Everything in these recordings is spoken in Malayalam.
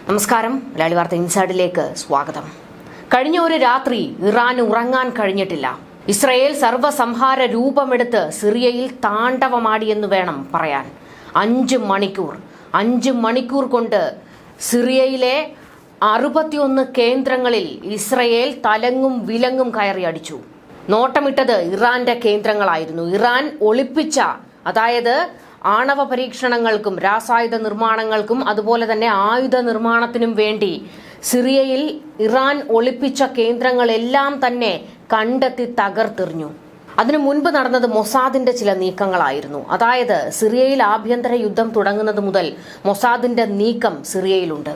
നമസ്കാരം. മലയാളി വാർത്ത ഇൻസൈഡിലേക്ക് സ്വാഗതം. കഴിഞ്ഞ ഒരു രാത്രി ഇറാൻ ഉറങ്ങാൻ കഴിഞ്ഞിട്ടില്ല. ഇസ്രയേൽ സർവ്വസംഹാര രൂപമെടുത്ത് സിറിയയിൽ താണ്ഡവമാടിയെന്ന് വേണം പറയാൻ. 5 മണിക്കൂർ കൊണ്ട് സിറിയയിലെ 61 കേന്ദ്രങ്ങളിൽ ഇസ്രയേൽ തലങ്ങും വിലങ്ങും കയറിയടിച്ചു. നോട്ടമിട്ടത് ഇറാന്റെ കേന്ദ്രങ്ങളായിരുന്നു. ഇറാൻ ഒളിപ്പിച്ച, അതായത് ആണവ പരീക്ഷണങ്ങൾക്കും രാസായുധ നിർമ്മാണങ്ങൾക്കും അതുപോലെ തന്നെ ആയുധ നിർമ്മാണത്തിനും വേണ്ടി സിറിയയിൽ ഇറാൻ ഒളിപ്പിച്ച കേന്ദ്രങ്ങളെല്ലാം തന്നെ കണ്ടെത്തി തകർത്തെറിഞ്ഞു. അതിനു മുൻപ് നടന്നത് മൊസാദിന്റെ ചില നീക്കങ്ങളായിരുന്നു. അതായത് സിറിയയിൽ ആഭ്യന്തര യുദ്ധം തുടങ്ങുന്നത് മുതൽ മൊസാദിന്റെ നീക്കം സിറിയയിലുണ്ട്.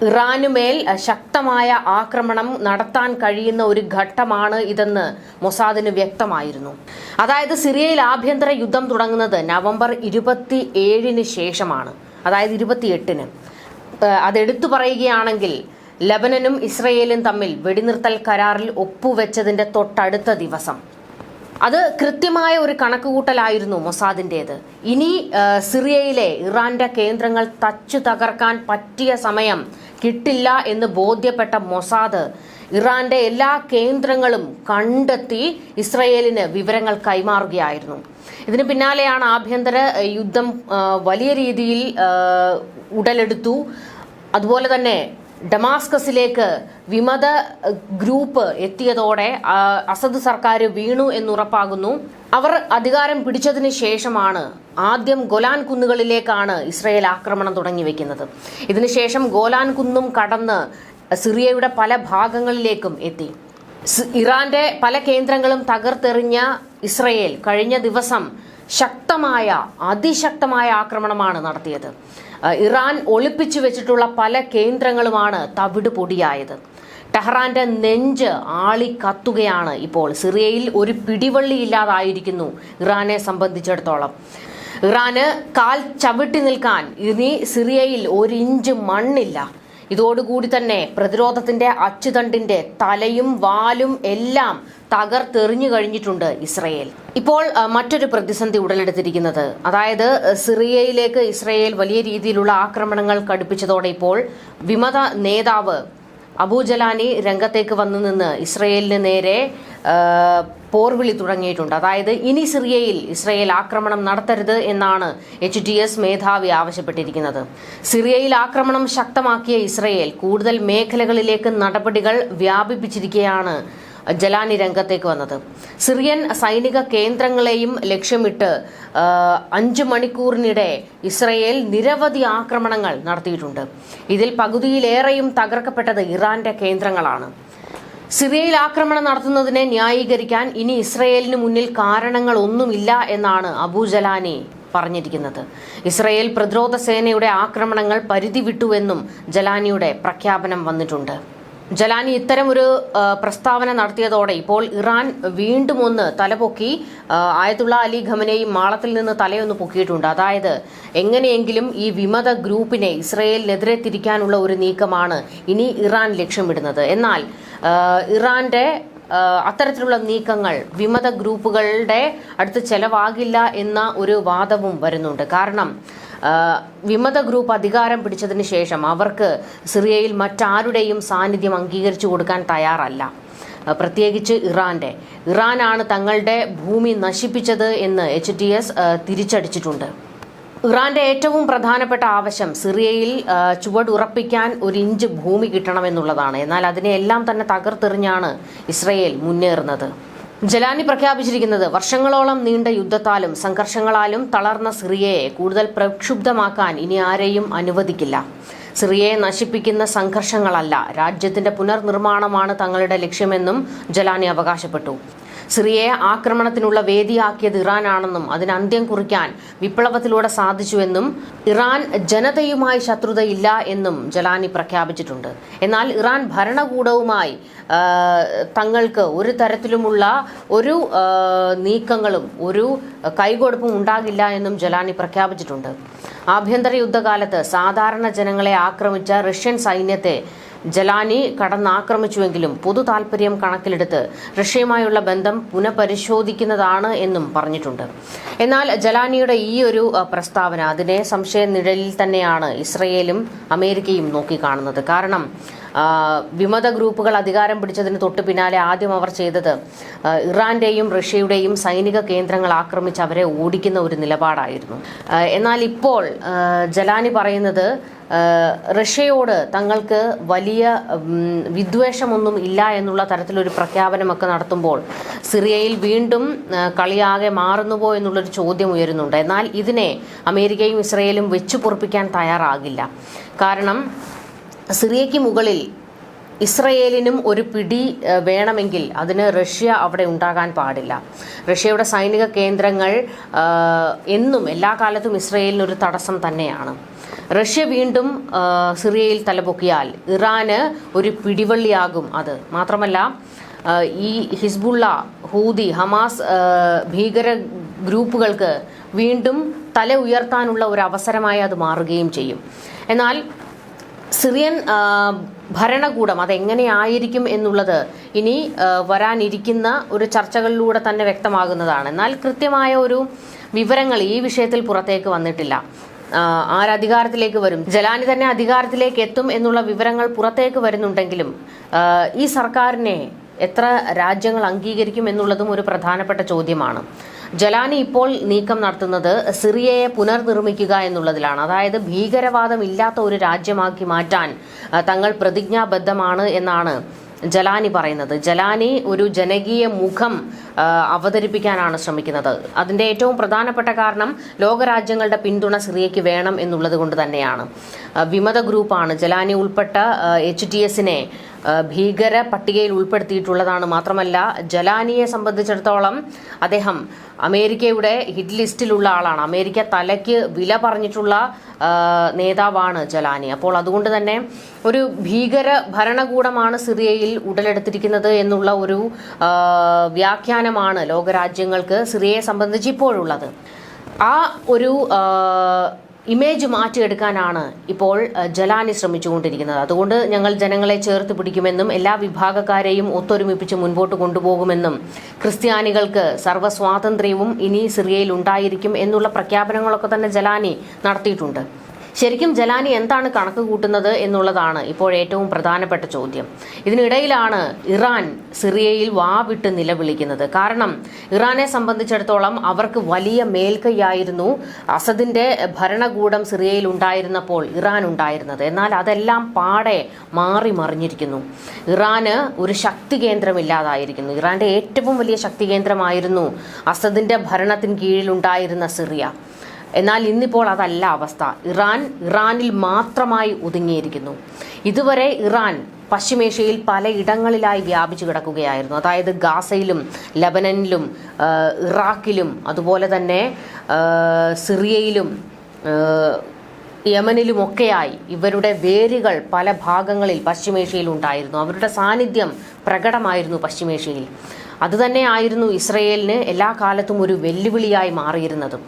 ഇറാനുമേൽ ശക്തമായ ആക്രമണം നടത്താൻ കഴിയുന്ന ഒരു ഘട്ടമാണ് ഇതെന്ന് മൊസാദിന് വ്യക്തമായിരുന്നു. അതായത് സിറിയയിൽ ആഭ്യന്തര യുദ്ധം തുടങ്ങുന്നത് നവംബർ 27 ശേഷമാണ്, അതായത് 28-ന്. അതെടുത്തു പറയുകയാണെങ്കിൽ ലെബനനും ഇസ്രയേലും തമ്മിൽ വെടിനിർത്തൽ കരാറിൽ ഒപ്പുവെച്ചതിന്റെ തൊട്ടടുത്ത ദിവസം. അത് കൃത്യമായ ഒരു കണക്കുകൂട്ടലായിരുന്നു മൊസാദിന്റേത്. ഇനി സിറിയയിലെ ഇറാന്റെ കേന്ദ്രങ്ങൾ തച്ചു തകർക്കാൻ പറ്റിയ സമയം കിട്ടില്ല എന്ന് ബോധ്യപ്പെട്ട മൊസാദ് ഇറാന്റെ എല്ലാ കേന്ദ്രങ്ങളും കണ്ടെത്തി ഇസ്രയേലിന് വിവരങ്ങൾ കൈമാറുകയായിരുന്നു. ഇതിന് പിന്നാലെയാണ് ആഭ്യന്തര യുദ്ധം വലിയ രീതിയിൽ ഉടലെടുത്തു. അതുപോലെ തന്നെ ഡമാസ്കസിലേക്ക് വിമത ഗ്രൂപ്പ് എത്തിയതോടെ അസദ് സർക്കാർ വീണു എന്നുറപ്പാകുന്നു. അവർ അധികാരം പിടിച്ചതിന് ശേഷമാണ് ആദ്യം ഗോലാൻ കുന്നുകളിലേക്കാണ് ഇസ്രയേൽ ആക്രമണം തുടങ്ങി വെക്കുന്നത്. ഇതിനുശേഷം ഗോലാൻ കുന്നും കടന്ന് സിറിയയുടെ പല ഭാഗങ്ങളിലേക്കും എത്തി. ഇറാന്റെ പല കേന്ദ്രങ്ങളും തകർത്തെറിഞ്ഞ ഇസ്രയേൽ കഴിഞ്ഞ ദിവസം അതിശക്തമായ ആക്രമണമാണ് നടത്തിയത്. ഇറാൻ ഒളിപ്പിച്ചു വെച്ചിട്ടുള്ള പല കേന്ദ്രങ്ങളുമാണ് തവിട് പൊടിയായത്. ടെഹ്റാന്റെ നെഞ്ച് ആളിക്കത്തുകയാണ് ഇപ്പോൾ. സിറിയയിൽ ഒരു പിടിവള്ളി ഇല്ലാതായിരിക്കുന്നു ഇറാനെ സംബന്ധിച്ചിടത്തോളം. ഇറാന് കാൽ ചവിട്ടി നിൽക്കാൻ ഇനി സിറിയയിൽ 1 ഇഞ്ച് മണ്ണില്ല. ഇതോടുകൂടി തന്നെ പ്രതിരോധത്തിന്റെ അച്ചുതണ്ടിന്റെ തലയും വാലും എല്ലാം തകർത്തെറിഞ്ഞു കഴിഞ്ഞിട്ടുണ്ട് ഇസ്രയേൽ. ഇപ്പോൾ മറ്റൊരു പ്രതിസന്ധി ഉടലെടുത്തിരിക്കുന്നത്, അതായത് സിറിയയിലേക്ക് ഇസ്രയേൽ വലിയ രീതിയിലുള്ള ആക്രമണങ്ങൾ കടുപ്പിച്ചതോടെ ഇപ്പോൾ വിമത നേതാവ് അബൂ ജലാനി രംഗത്തേക്ക് വന്നു നിന്ന് ഇസ്രയേലിന് നേരെ പോർവിളി തുടങ്ങിയിട്ടുണ്ട്. അതായത് ഇനി സിറിയയിൽ ഇസ്രയേൽ ആക്രമണം നടത്തരുത് എന്നാണ് HTS മേധാവി ആവശ്യപ്പെട്ടിരിക്കുന്നത്. സിറിയയിൽ ആക്രമണം ശക്തമാക്കിയ ഇസ്രയേൽ കൂടുതൽ മേഖലകളിലേക്ക് നടപടികൾ വ്യാപിപ്പിച്ചിരിക്കുകയാണ് ജലാനി രംഗത്തേക്ക് വന്നത്. സിറിയൻ സൈനിക കേന്ദ്രങ്ങളെയും ലക്ഷ്യമിട്ട് 5 മണിക്കൂറിനിടെ ഇസ്രയേൽ നിരവധി ആക്രമണങ്ങൾ നടത്തിയിട്ടുണ്ട്. ഇതിൽ പകുതിയിലേറെയും തകർക്കപ്പെട്ടത് ഇറാന്റെ കേന്ദ്രങ്ങളാണ്. സിറിയയിൽ ആക്രമണം നടത്തുന്നതിനെ ന്യായീകരിക്കാൻ ഇനി ഇസ്രയേലിന് മുന്നിൽ കാരണങ്ങൾ ഒന്നുമില്ല എന്നാണ് അബൂ ജലാനി പറഞ്ഞിരിക്കുന്നത്. ഇസ്രയേൽ പ്രതിരോധ സേനയുടെ ആക്രമണങ്ങൾ പരിധി വിട്ടുവെന്നും ജലാനിയുടെ പ്രഖ്യാപനം വന്നിട്ടുണ്ട്. ജലാനി ഇത്തരമൊരു പ്രസ്താവന നടത്തിയതോടെ ഇപ്പോൾ ഇറാൻ വീണ്ടും ഒന്ന് തലപൊക്കി. ആയതുള്ള അലി ഖമനേയി മാളത്തിൽ നിന്ന് തലയൊന്ന് പൊക്കിയിട്ടുണ്ട്. അതായത് എങ്ങനെയെങ്കിലും ഈ വിമത ഗ്രൂപ്പിനെ ഇസ്രയേലിനെതിരെ തിരിക്കാനുള്ള ഒരു നീക്കമാണ് ഇനി ഇറാൻ ലക്ഷ്യമിടുന്നത്. എന്നാൽ ഇറാന്റെ അത്തരത്തിലുള്ള നീക്കങ്ങൾ വിമത ഗ്രൂപ്പുകളുടെ അടുത്ത് ചെലവാകില്ല എന്ന ഒരു വാദവും വരുന്നുണ്ട്. കാരണം വിമത ഗ്രൂപ്പ് അധികാരം പിടിച്ചതിന് ശേഷം അവർക്ക് സിറിയയിൽ മറ്റാരുടെയും സാന്നിധ്യം അംഗീകരിച്ചു കൊടുക്കാൻ തയ്യാറല്ല. പ്രത്യേകിച്ച് ഇറാനാണ് തങ്ങളുടെ ഭൂമി നശിപ്പിച്ചത് എന്ന് HTS തിരിച്ചടിച്ചിട്ടുണ്ട്. ഇറാന്റെ ഏറ്റവും പ്രധാനപ്പെട്ട ആവശ്യം സിറിയയിൽ ചുവടുറപ്പിക്കാൻ 1 ഇഞ്ച് ഭൂമി കിട്ടണമെന്നുള്ളതാണ്. എന്നാൽ അതിനെയെല്ലാം തന്നെ തകർത്തെറിഞ്ഞാണ് ഇസ്രയേൽ മുന്നേറുന്നത്. ജലാനി പ്രഖ്യാപിച്ചിരിക്കുന്നത് വർഷങ്ങളോളം നീണ്ട യുദ്ധത്താലും സംഘർഷങ്ങളാലും തളർന്ന സിറിയയെ കൂടുതൽ പ്രക്ഷുബ്ധമാക്കാൻ ഇനി ആരെയും അനുവദിക്കില്ല. സിറിയയെ നശിപ്പിക്കുന്ന സംഘർഷങ്ങളല്ല, രാജ്യത്തിന്റെ പുനർനിർമ്മാണമാണ് തങ്ങളുടെ ലക്ഷ്യമെന്നും ജലാനി അവകാശപ്പെട്ടു. സിറിയയെ ആക്രമണത്തിനുള്ള വേദിയാക്കിയത് ഇറാനാണെന്നും അതിന് അന്ത്യം കുറിക്കാൻ വിപ്ലവത്തിലൂടെ സാധിച്ചുവെന്നും ഇറാൻ ജനതയുമായി ശത്രുതയില്ല എന്നും ജലാനി പ്രഖ്യാപിച്ചിട്ടുണ്ട്. എന്നാൽ ഇറാൻ ഭരണകൂടവുമായി തങ്ങൾക്ക് ഒരു തരത്തിലുമുള്ള ഒരു നീക്കങ്ങളും ഒരു കൈകൊടുപ്പും ഉണ്ടാകില്ല എന്നും ജലാനി പ്രഖ്യാപിച്ചിട്ടുണ്ട്. ആഭ്യന്തര യുദ്ധകാലത്ത് സാധാരണ ജനങ്ങളെ ആക്രമിച്ച റഷ്യൻ സൈന്യത്തെ ജലാനി കടന്നാക്രമിച്ചുവെങ്കിലും പൊതു താൽപര്യം കണക്കിലെടുത്ത് റഷ്യയുമായുള്ള ബന്ധം പുനഃപരിശോധിക്കുന്നതാണ് എന്നും പറഞ്ഞിട്ടുണ്ട്. എന്നാൽ ജലാനിയുടെ ഈ ഒരു പ്രസ്താവന അതിനെ സംശയ നിഴലിൽ തന്നെയാണ് ഇസ്രയേലും അമേരിക്കയും നോക്കിക്കാണുന്നത്. കാരണം വിമത ഗ്രൂപ്പുകൾ അധികാരം പിടിച്ചതിന് തൊട്ടു പിന്നാലെ ആദ്യം അവർ ചെയ്തത് ഇറാന്റെയും റഷ്യയുടെയും സൈനിക കേന്ദ്രങ്ങൾ ആക്രമിച്ച് അവരെ ഓടിക്കുന്ന ഒരു നിലപാടായിരുന്നു. എന്നാൽ ഇപ്പോൾ ജലാനി പറയുന്നത് റഷ്യയോട് തങ്ങൾക്ക് വലിയ വിദ്വേഷമൊന്നും ഇല്ല എന്നുള്ള തരത്തിലൊരു പ്രഖ്യാപനമൊക്കെ നടത്തുമ്പോൾ സിറിയയിൽ വീണ്ടും കളിയാകെ മാറുന്നുവോ എന്നുള്ളൊരു ചോദ്യം ഉയരുന്നുണ്ട്. എന്നാൽ ഇതിനെ അമേരിക്കയും ഇസ്രയേലും വെച്ചു പൊറുപ്പിക്കാൻ തയ്യാറാകില്ല. കാരണം സിറിയയ്ക്ക് മുകളിൽ ഇസ്രയേലിനും ഒരു പിടി വേണമെങ്കിൽ അതിന് റഷ്യ അവിടെ ഉണ്ടാകാൻ പാടില്ല. റഷ്യയുടെ സൈനിക കേന്ദ്രങ്ങൾ എന്നും എല്ലാ കാലത്തും ഇസ്രയേലിനൊരു തടസ്സം തന്നെയാണ്. റഷ്യ വീണ്ടും സിറിയയിൽ തലപൊക്കിയാൽ ഇറാന് ഒരു പിടിവള്ളിയാകും. അത് മാത്രമല്ല ഈ ഹിസ്ബുള്ള, ഹൂതി, ഹമാസ് ഭീകര ഗ്രൂപ്പുകൾക്ക് വീണ്ടും തല ഉയർത്താനുള്ള ഒരു അവസരമായി അത് മാറുകയും ചെയ്യും. എന്നാൽ സിറിയൻ ഭരണകൂടം അതെങ്ങനെയായിരിക്കും എന്നുള്ളത് ഇനി വരാനിരിക്കുന്ന ഒരു ചർച്ചകളിലൂടെ തന്നെ വ്യക്തമാകുന്നതാണ്. എന്നാൽ കൃത്യമായ ഒരു വിവരങ്ങൾ ഈ വിഷയത്തിൽ പുറത്തേക്ക് വന്നിട്ടില്ല. ആരധികാരത്തിലേക്ക് വരും, ജലാനി തന്നെ അധികാരത്തിലേക്ക് എത്തും എന്നുള്ള വിവരങ്ങൾ പുറത്തേക്ക് വരുന്നുണ്ടെങ്കിലും ഈ സർക്കാരിനെ എത്ര രാജ്യങ്ങൾ അംഗീകരിക്കും എന്നുള്ളതും ഒരു പ്രധാനപ്പെട്ട ചോദ്യമാണ്. ജലാനി ഇപ്പോൾ നീക്കം നടത്തുന്നത് സിറിയയെ പുനർനിർമ്മിക്കുക എന്നുള്ളതിലാണ്. അതായത് ഭീകരവാദം ഇല്ലാത്ത ഒരു രാജ്യമാക്കി മാറ്റാൻ തങ്ങൾ പ്രതിജ്ഞാബദ്ധമാണ് എന്നാണ് ജലാനി പറയുന്നത്. ജലാനി ഒരു ജനകീയ മുഖം അവതരിപ്പിക്കാനാണ് ശ്രമിക്കുന്നത്. അതിന്റെ ഏറ്റവും പ്രധാനപ്പെട്ട കാരണം ലോകരാജ്യങ്ങളുടെ പിന്തുണ സിറിയയ്ക്ക് വേണം എന്നുള്ളത് കൊണ്ട് തന്നെയാണ്. വിമത ഗ്രൂപ്പാണ് ജലാനി ഉൾപ്പെട്ട HTSനെ ഭീകര പട്ടികയിൽ ഉൾപ്പെടുത്തിയിട്ടുള്ളതാണ്. മാത്രമല്ല ജലാനിയെ സംബന്ധിച്ചിടത്തോളം അദ്ദേഹം അമേരിക്കയുടെ ഹിറ്റ് ലിസ്റ്റിലുള്ള ആളാണ്. അമേരിക്ക തലയ്ക്ക് വില പറഞ്ഞിട്ടുള്ള നേതാവാണ് ജലാനി. അപ്പോൾ അതുകൊണ്ട് തന്നെ ഒരു ഭീകര ഭരണകൂടമാണ് സിറിയയിൽ ഉടലെടുത്തിരിക്കുന്നത് എന്നുള്ള ഒരു വ്യാഖ്യാനമാണ് ലോകരാജ്യങ്ങൾക്ക് സിറിയയെ സംബന്ധിച്ച് ഇപ്പോഴുള്ളത്. ആ ഒരു ഇമേജ് മാറ്റിയെടുക്കാനാണ് ഇപ്പോൾ ജലാനി ശ്രമിച്ചുകൊണ്ടിരിക്കുന്നത്. അതുകൊണ്ട് ഞങ്ങൾ ജനങ്ങളെ ചേർത്ത് പിടിക്കുമെന്നും എല്ലാ വിഭാഗക്കാരെയും ഒത്തൊരുമിപ്പിച്ച് മുൻപോട്ട് കൊണ്ടുപോകുമെന്നും ക്രിസ്ത്യാനികൾക്ക് സർവ്വസ്വാതന്ത്ര്യവും ഇനി സിറിയയിൽ ഉണ്ടായിരിക്കും എന്നുള്ള പ്രഖ്യാപനങ്ങളൊക്കെ തന്നെ ജലാനി നടത്തിയിട്ടുണ്ട്. ശരിക്കും ജലാനി എന്താണ് കണക്ക് കൂട്ടുന്നത് എന്നുള്ളതാണ് ഇപ്പോൾ ഏറ്റവും പ്രധാനപ്പെട്ട ചോദ്യം. ഇതിനിടയിലാണ് ഇറാൻ സിറിയയിൽ വാവിട്ട് നിലവിളിക്കുന്നത്. കാരണം ഇറാനെ സംബന്ധിച്ചിടത്തോളം അവർക്ക് വലിയ മേൽക്കൈയായിരുന്നു അസദിന്റെ ഭരണകൂടം സിറിയയിൽ ഉണ്ടായിരുന്നപ്പോൾ ഇറാൻ ഉണ്ടായിരുന്നത്. എന്നാൽ അതെല്ലാം പാടെ മാറി മറിഞ്ഞിരിക്കുന്നു. ഇറാന് ഒരു ശക്തി കേന്ദ്രമില്ലാതായിരിക്കുന്നു. ഇറാന്റെ ഏറ്റവും വലിയ ശക്തി കേന്ദ്രമായിരുന്നു അസദിന്റെ ഭരണത്തിന് കീഴിലുണ്ടായിരുന്ന സിറിയ. എന്നാൽ ഇന്നിപ്പോൾ അതല്ല അവസ്ഥ. ഇറാനിൽ മാത്രമായി ഒതുങ്ങിയിരിക്കുന്നു. ഇതുവരെ ഇറാൻ പശ്ചിമേഷ്യയിൽ പലയിടങ്ങളിലായി വ്യാപിച്ചു കിടക്കുകയായിരുന്നു. അതായത് ഗാസയിലും ലബനനിലും ഇറാഖിലും അതുപോലെ തന്നെ സിറിയയിലും യമനിലുമൊക്കെയായി ഇവരുടെ വേരുകൾ പല ഭാഗങ്ങളിൽ പശ്ചിമേഷ്യയിൽ ഉണ്ടായിരുന്നു. അവരുടെ സാന്നിധ്യം പ്രകടമായിരുന്നു പശ്ചിമേഷ്യയിൽ. അതുതന്നെയായിരുന്നു ഇസ്രയേലിന് എല്ലാ കാലത്തും ഒരു വെല്ലുവിളിയായി മാറിയിരുന്നതും.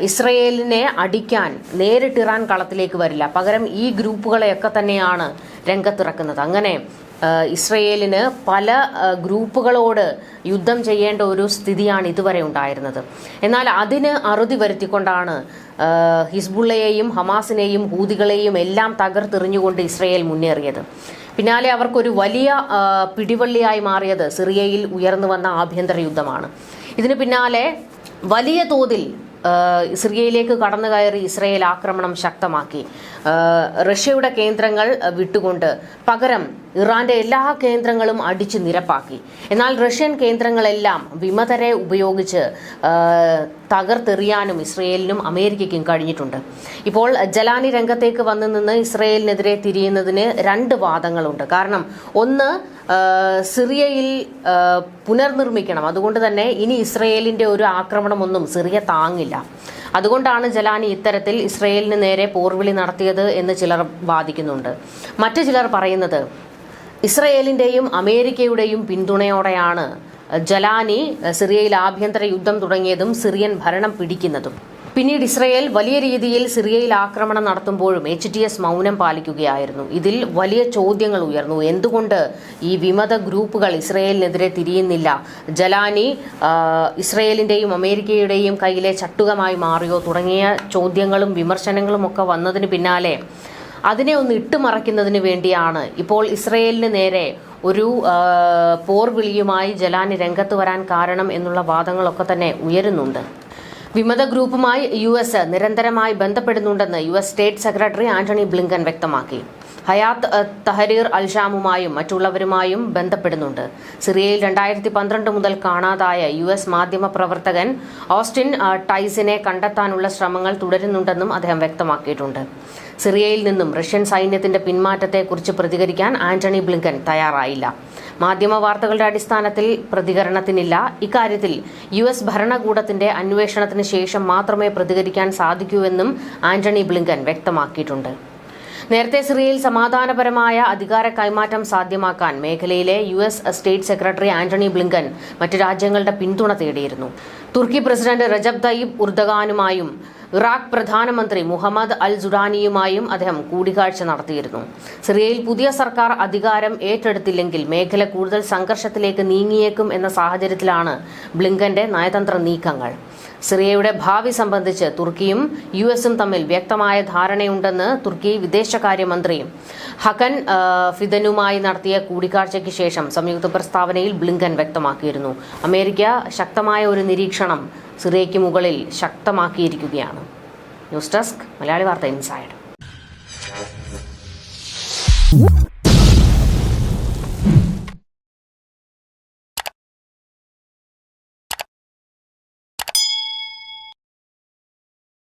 ഇസ്രയേലിനെ അടിക്കാൻ നേരിട്ട് ഇറാൻ കളത്തിലേക്ക് വരില്ല, പകരം ഈ ഗ്രൂപ്പുകളെയൊക്കെ തന്നെയാണ് രംഗത്തിറക്കുന്നത്. അങ്ങനെ ഇസ്രയേലിന് പല ഗ്രൂപ്പുകളോട് യുദ്ധം ചെയ്യേണ്ട ഒരു സ്ഥിതിയാണ് ഇതുവരെ ഉണ്ടായിരുന്നത്. എന്നാൽ അതിന് അറുതി വരുത്തിക്കൊണ്ടാണ് ഹിസ്ബുള്ളയെയും ഹമാസിനെയും ഹൂതികളെയും എല്ലാം തകർത്തെറിഞ്ഞുകൊണ്ട് ഇസ്രയേൽ മുന്നേറിയത്. പിന്നാലെ അവർക്കൊരു വലിയ പിടിവള്ളിയായി മാറിയത് സിറിയയിൽ ഉയർന്നു വന്ന ആഭ്യന്തര യുദ്ധമാണ്. ഇതിന് പിന്നാലെ വലിയ തോതിൽ സിറിയയിലേക്ക് കടന്നു കയറി ഇസ്രയേൽ ആക്രമണം ശക്തമാക്കി. റഷ്യയുടെ കേന്ദ്രങ്ങൾ വിട്ടുകൊണ്ട് പകരം ഇറാന്റെ എല്ലാ കേന്ദ്രങ്ങളും അടിച്ചു നിരപ്പാക്കി. എന്നാൽ റഷ്യൻ കേന്ദ്രങ്ങളെല്ലാം വിമതരെ ഉപയോഗിച്ച് തകർത്തെറിയാനും ഇസ്രയേലിനും അമേരിക്കയ്ക്കും കഴിഞ്ഞിട്ടുണ്ട്. ഇപ്പോൾ ജലാനി രംഗത്തേക്ക് വന്നു നിന്ന് ഇസ്രയേലിനെതിരെ തിരിയുന്നതിന് രണ്ട് വാദങ്ങളുണ്ട്. കാരണം ഒന്ന്, സിറിയയിൽ പുനർനിർമ്മിക്കണം, അതുകൊണ്ട് തന്നെ ഇനി ഇസ്രയേലിന്റെ ഒരു ആക്രമണമൊന്നും സിറിയ താങ്ങില്ല. അതുകൊണ്ടാണ് ജലാനി ഇത്തരത്തിൽ ഇസ്രയേലിന് നേരെ പോർവിളി നടത്തിയത് എന്ന് ചിലർ വാദിക്കുന്നുണ്ട്. മറ്റു ചിലർ പറയുന്നത് ഇസ്രയേലിന്റെയും അമേരിക്കയുടെയും പിന്തുണയോടെയാണ് ജലാനി സിറിയയിൽ ആഭ്യന്തര യുദ്ധം തുടങ്ങിയതും സിറിയൻ ഭരണം പിടിക്കുന്നതും. പിന്നീട് ഇസ്രയേൽ വലിയ രീതിയിൽ സിറിയയിൽ ആക്രമണം നടത്തുമ്പോഴും HTS മൗനം പാലിക്കുകയായിരുന്നു. ഇതിൽ വലിയ ചോദ്യങ്ങൾ ഉയർന്നു. എന്തുകൊണ്ട് ഈ വിമത ഗ്രൂപ്പുകൾ ഇസ്രയേലിനെതിരെ തിരിയുന്നില്ല? ജലാനി ഇസ്രയേലിന്റെയും അമേരിക്കയുടെയും കയ്യിലെ ചട്ടുകമായി മാറിയോ തുടങ്ങിയ ചോദ്യങ്ങളും വിമർശനങ്ങളും ഒക്കെ വന്നതിന് പിന്നാലെ അതിനെ ഒന്ന് ഇട്ടുമറയ്ക്കുന്നതിന് വേണ്ടിയാണ് ഇപ്പോൾ ഇസ്രയേലിന് നേരെ ഒരു പോർവിളിയുമായി ജലാനി രംഗത്ത് വരാൻ കാരണം എന്നുള്ള വാദങ്ങളൊക്കെ തന്നെ ഉയരുന്നുണ്ട്. വിമത ഗ്രൂപ്പുമായി US നിരന്തരമായി ബന്ധപ്പെടുന്നുണ്ടെന്ന് US state secretary Antony Blinken വ്യക്തമാക്കി. ഹയാത്ത് തഹരീർ അൽഷാമുമായും മറ്റുള്ളവരുമായും ബന്ധപ്പെടുന്നുണ്ട്. സിറിയയിൽ 2012 മുതൽ കാണാതായ US മാധ്യമ പ്രവർത്തകൻ ഓസ്റ്റിൻ ടൈസിനെ കണ്ടെത്താനുള്ള ശ്രമങ്ങൾ തുടരുന്നുണ്ടെന്നും അദ്ദേഹം വ്യക്തമാക്കിയിട്ടുണ്ട്. സിറിയയിൽ നിന്നും റഷ്യൻ സൈന്യത്തിന്റെ പിന്മാറ്റത്തെക്കുറിച്ച് പ്രതികരിക്കാൻ ആന്റണി ബ്ലിങ്കൻ തയ്യാറായില്ല. മാധ്യമ വാർത്തകളുടെ അടിസ്ഥാനത്തിൽ പ്രതികരണത്തിനില്ല. ഇക്കാര്യത്തിൽ US ഭരണകൂടത്തിന്റെ അന്വേഷണത്തിന് ശേഷം മാത്രമേ പ്രതികരിക്കാൻ സാധിക്കൂവെന്നും ആന്റണി ബ്ലിങ്കൻ വ്യക്തമാക്കിയിട്ടുണ്ട്. നേരത്തെ സിറിയയിൽ സമാധാനപരമായ അധികാര കൈമാറ്റം സാധ്യമാക്കാൻ മേഖലയിലെ US state secretary Antony Blinken മറ്റ് രാജ്യങ്ങളുടെ പിന്തുണ തേടിയിരുന്നു. തുർക്കി പ്രസിഡന്റ് റജബ് തയ്യിബ് ഉർദഗാനുമായും ഇറാഖ് പ്രധാനമന്ത്രി മുഹമ്മദ് അൽ സുഡാനിയുമായും അദ്ദേഹം കൂടിക്കാഴ്ച നടത്തിയിരുന്നു. സിറിയയിൽ പുതിയ സർക്കാർ അധികാരം ഏറ്റെടുത്തില്ലെങ്കിൽ മേഖല കൂടുതൽ സംഘർഷത്തിലേക്ക് നീങ്ങിയേക്കും എന്ന സാഹചര്യത്തിലാണ് ബ്ലിങ്കന്റെ നയതന്ത്ര നീക്കങ്ങൾ. സിറിയയുടെ ഭാവി സംബന്ധിച്ച് തുർക്കിയും US തമ്മിൽ വ്യക്തമായ ധാരണയുണ്ടെന്ന് തുർക്കി വിദേശകാര്യമന്ത്രി ഹക്കൻ ഫിദനുമായി നടത്തിയ കൂടിക്കാഴ്ചയ്ക്ക് ശേഷം സംയുക്ത പ്രസ്താവനയിൽ ബ്ലിങ്കൻ വ്യക്തമാക്കിയിരുന്നു. അമേരിക്ക ശക്തമായ ഒരു നിരീക്ഷണം സിറിയയ്ക്ക് മുകളിൽ ശക്തമാക്കിയിരിക്കുകയാണ്. ന്യൂസ് ഡെസ്ക് മലയാളി വാർത്ത ഇൻസൈഡ്.